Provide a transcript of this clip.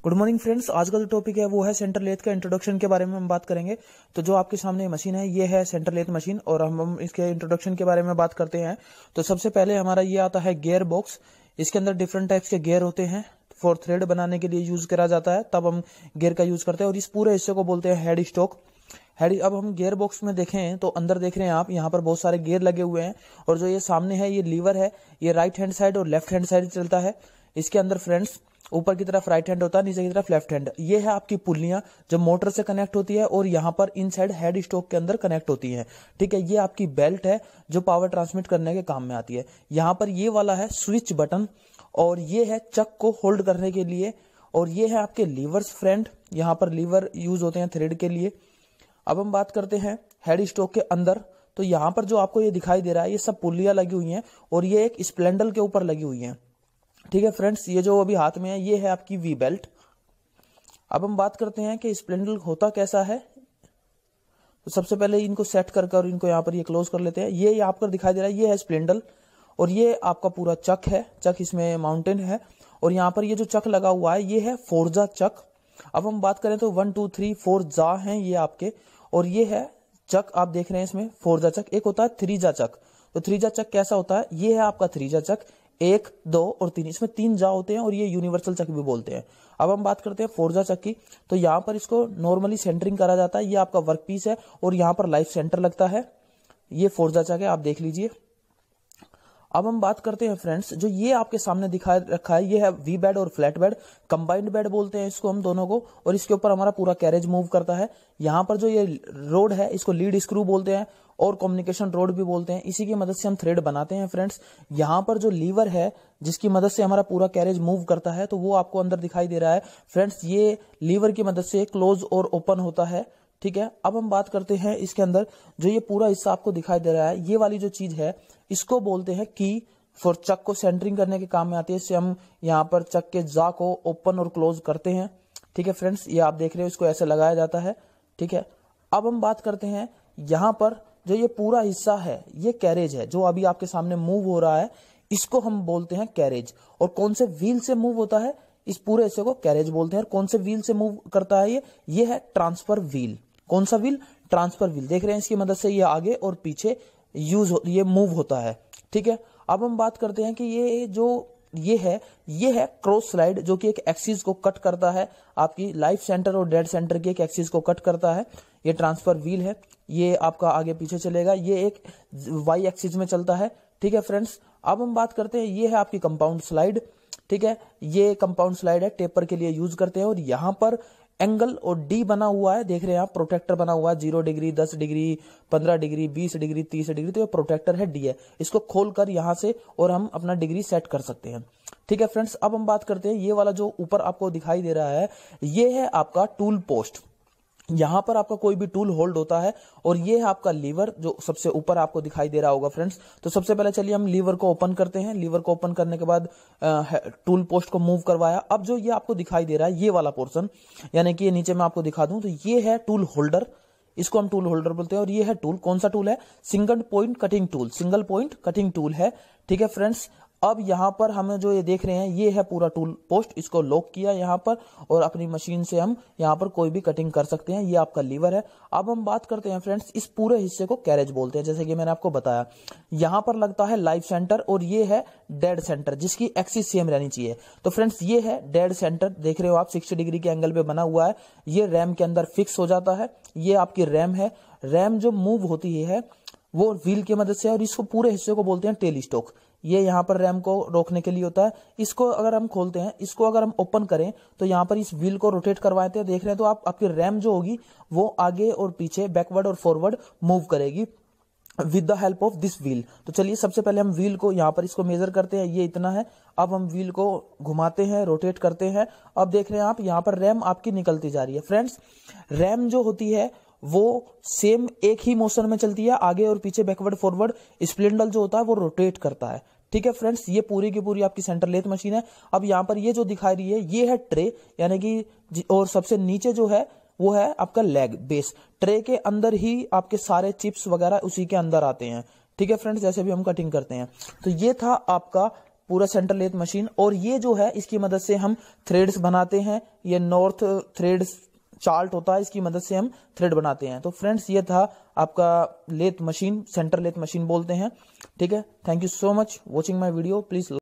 Good morning friends. आज का जो टॉपिक है वो है सेंटर लेथ का इंट्रोडक्शन के बारे में हम बात करेंगे। तो जो आपके सामने मशीन है ये है सेंटर लेथ मशीन और हम इसके इंट्रोडक्शन के बारे में बात करते हैं। तो सबसे पहले हमारा ये आता है गियर बॉक्स। इसके अंदर डिफरेंट टाइप्स के गियर होते हैं। फॉर थ्रेड बनाने के लिए यूज करा जाता है, तब हम गियर का यूज करते हैं और इस पूरे हिस्से को बोलते हैं हेड स्टॉक। अब हम गियर बॉक्स में देखें तो अंदर देख रहे हैं आप, यहाँ पर बहुत सारे गियर लगे हुए हैं और जो ये सामने है ये लीवर है, ये राइट हैंड साइड और लेफ्ट हैंड साइड चलता है। इसके अंदर फ्रेंड्स ऊपर की तरफ राइट हैंड होता है, नीचे की तरफ लेफ्ट हैंड। ये है आपकी पुल्लियां जो मोटर से कनेक्ट होती है और यहाँ पर इनसाइड हेड स्टॉक के अंदर कनेक्ट होती है। ठीक है, ये आपकी बेल्ट है जो पावर ट्रांसमिट करने के काम में आती है। यहाँ पर ये वाला है स्विच बटन और ये है चक को होल्ड करने के लिए और ये है आपके लीवर्स फ्रेंड। यहाँ पर लीवर यूज होते हैं थ्रेड के लिए। अब हम बात करते हैं हेड स्टॉक के अंदर। तो यहाँ पर जो आपको ये दिखाई दे रहा है ये सब पुल्लियां लगी हुई हैं और ये एक स्प्लेंडर के ऊपर लगी हुई हैं। ठीक है फ्रेंड्स, ये जो अभी हाथ में है ये है आपकी वी बेल्ट। अब हम बात करते हैं कि स्प्लेंडर होता कैसा है। तो सबसे पहले इनको सेट कर कर इनको यहाँ पर ये क्लोज कर लेते हैं। ये यहाँ पर दिखाई दे रहा है ये है स्प्लेंडर और ये आपका पूरा चक है। चक इसमें माउंटेन है और यहाँ पर ये जो चक लगा हुआ है ये है फोर्जा चक। अब हम बात करें तो 1 2 3 4 जा हैं ये आपके और ये है चक। आप देख रहे हैं इसमें फोर्जा चक। एक होता है थ्रीजा चक। तो थ्रीजा चक कैसा होता है, ये है आपका थ्रीजा चक। 1 2 और 3, इसमें 3 जा होते हैं और ये यूनिवर्सल चक भी बोलते हैं। अब हम बात करते हैं फोर्जा चक की। तो यहाँ पर इसको नॉर्मली सेंटरिंग करा जाता है। ये आपका वर्क पीस है और यहाँ पर लाइफ सेंटर लगता है। ये फोर्जा चक है, आप देख लीजिए। अब हम बात करते हैं फ्रेंड्स, जो ये आपके सामने दिखा रखा है ये है वी बेड और फ्लैट बेड। कंबाइंड बेड बोलते हैं इसको हम दोनों को और इसके ऊपर हमारा पूरा कैरेज मूव करता है। यहाँ पर जो ये रोड है इसको लीड स्क्रू बोलते हैं और कम्युनिकेशन रोड भी बोलते हैं। इसी की मदद से हम थ्रेड बनाते हैं फ्रेंड्स। यहाँ पर जो लीवर है जिसकी मदद से हमारा पूरा कैरेज मूव करता है तो वो आपको अंदर दिखाई दे रहा है फ्रेंड्स। ये लीवर की मदद से क्लोज और ओपन होता है। ठीक है, अब हम बात करते हैं इसके अंदर जो ये पूरा हिस्सा आपको दिखाई दे रहा है ये वाली जो चीज है इसको बोलते हैं की। फॉर चक को सेंटरिंग करने के काम में आती है। इससे हम यहाँ पर चक के जा को ओपन और क्लोज करते हैं। ठीक है फ्रेंड्स, ये आप देख रहे हो इसको ऐसे लगाया जाता है। ठीक है, अब हम बात करते हैं यहाँ पर जो ये पूरा हिस्सा है ये कैरेज है जो अभी आपके सामने मूव हो रहा है, इसको हम बोलते हैं कैरेज। और कौन से व्हील से मूव होता है इस पूरे हिस्से को कैरेज बोलते हैं। और कौन से व्हील से मूव करता है ये है ट्रांसफर व्हील। कौन सा व्हील? Transfer wheel. देख रहे हैं इसकी मदद से ये आगे और पीछे ये मूव होता है। ठीक है, अब हम बात करते हैं कि ये है क्रॉस स्लाइड जो कि एक एक्सिस को कट करता है। आपकी लाइफ सेंटर और डेड सेंटर की एक एक्सिस को कट करता है। ये ट्रांसफर व्हील है, ये आपका आगे पीछे चलेगा, ये एक वाई एक्सिस में चलता है। ठीक है फ्रेंड्स, अब हम बात करते हैं ये है आपकी कंपाउंड स्लाइड। ठीक है, ये कंपाउंड स्लाइड है, टेपर के लिए यूज करते हैं और यहाँ पर एंगल और डी बना हुआ है। देख रहे हैं आप प्रोटेक्टर बना हुआ है 0 degree 10 degree 15 degree 20 degree 30 degree. तो ये प्रोटेक्टर है डी है, इसको खोलकर यहां से और हम अपना डिग्री सेट कर सकते हैं। ठीक है फ्रेंड्स, अब हम बात करते हैं ये वाला जो ऊपर आपको दिखाई दे रहा है ये है आपका टूल पोस्ट। यहां पर आपका कोई भी टूल होल्ड होता है और ये है आपका लीवर जो सबसे ऊपर आपको दिखाई दे रहा होगा फ्रेंड्स। तो सबसे पहले चलिए हम लीवर को ओपन करते हैं। लीवर को ओपन करने के बाद टूल पोस्ट को मूव करवाया। अब जो ये आपको दिखाई दे रहा है ये वाला पोर्शन, यानी कि ये नीचे मैं आपको दिखा दूं तो ये है टूल होल्डर, इसको हम टूल होल्डर बोलते हैं। और ये है टूल, कौन सा टूल है? Single point cutting tool, single point cutting tool है। ठीक है फ्रेंड्स, अब यहां पर हमें जो ये देख रहे हैं ये है पूरा टूल पोस्ट, इसको लॉक किया यहां पर और अपनी मशीन से हम यहां पर कोई भी कटिंग कर सकते हैं। ये आपका लीवर है। अब हम बात करते हैं फ्रेंड्स, इस पूरे हिस्से को कैरेज बोलते हैं। जैसे कि मैंने आपको बताया यहां पर लगता है लाइफ सेंटर और ये है डेड सेंटर जिसकी एक्सिस सेम रहनी चाहिए। तो फ्रेंड्स ये है डेड सेंटर, देख रहे हो आप 60 डिग्री के एंगल पे बना हुआ है। ये रैम के अंदर फिक्स हो जाता है। ये आपकी रैम है। रैम जो मूव होती है वो व्हील की मदद से और इसको पूरे हिस्से को बोलते हैं टेल स्टॉक। ये यहाँ पर रैम को रोकने के लिए होता है। इसको अगर हम खोलते हैं, इसको अगर हम ओपन करें तो यहाँ पर इस व्हील को रोटेट करवाते हैं। देख रहे हैं तो आपकी रैम जो होगी वो आगे और पीछे, बैकवर्ड और फॉरवर्ड मूव करेगी with the help of this wheel. तो चलिए सबसे पहले हम व्हील को यहाँ पर इसको मेजर करते हैं, ये इतना है। अब हम व्हील को घुमाते हैं, रोटेट करते हैं। अब देख रहे हैं आप यहाँ पर रैम आपकी निकलती जा रही है। फ्रेंड्स, रैम जो होती है वो सेम एक ही मोशन में चलती है, आगे और पीछे, बैकवर्ड फॉरवर्ड। स्प्लिंडल जो होता है वो रोटेट करता है। ठीक है फ्रेंड्स, ये पूरी की पूरी आपकी सेंटर लेथ मशीन है। अब यहाँ पर ये जो दिखाई रही है ये है ट्रे, यानी कि और सबसे नीचे जो है वो है आपका लेग बेस। ट्रे के अंदर ही आपके सारे चिप्स वगैरह उसी के अंदर आते हैं। ठीक है फ्रेंड्स, जैसे भी हम कटिंग करते हैं। तो ये था आपका पूरा सेंटर लेथ मशीन। और ये जो है इसकी मदद से हम थ्रेड्स बनाते हैं, ये नॉर्थ थ्रेड्स चार्ट होता है, इसकी मदद से हम थ्रेड बनाते हैं। तो फ्रेंड्स ये था आपका lathe machine, centre lathe machine बोलते हैं। ठीक है, thank you so much watching my video. Please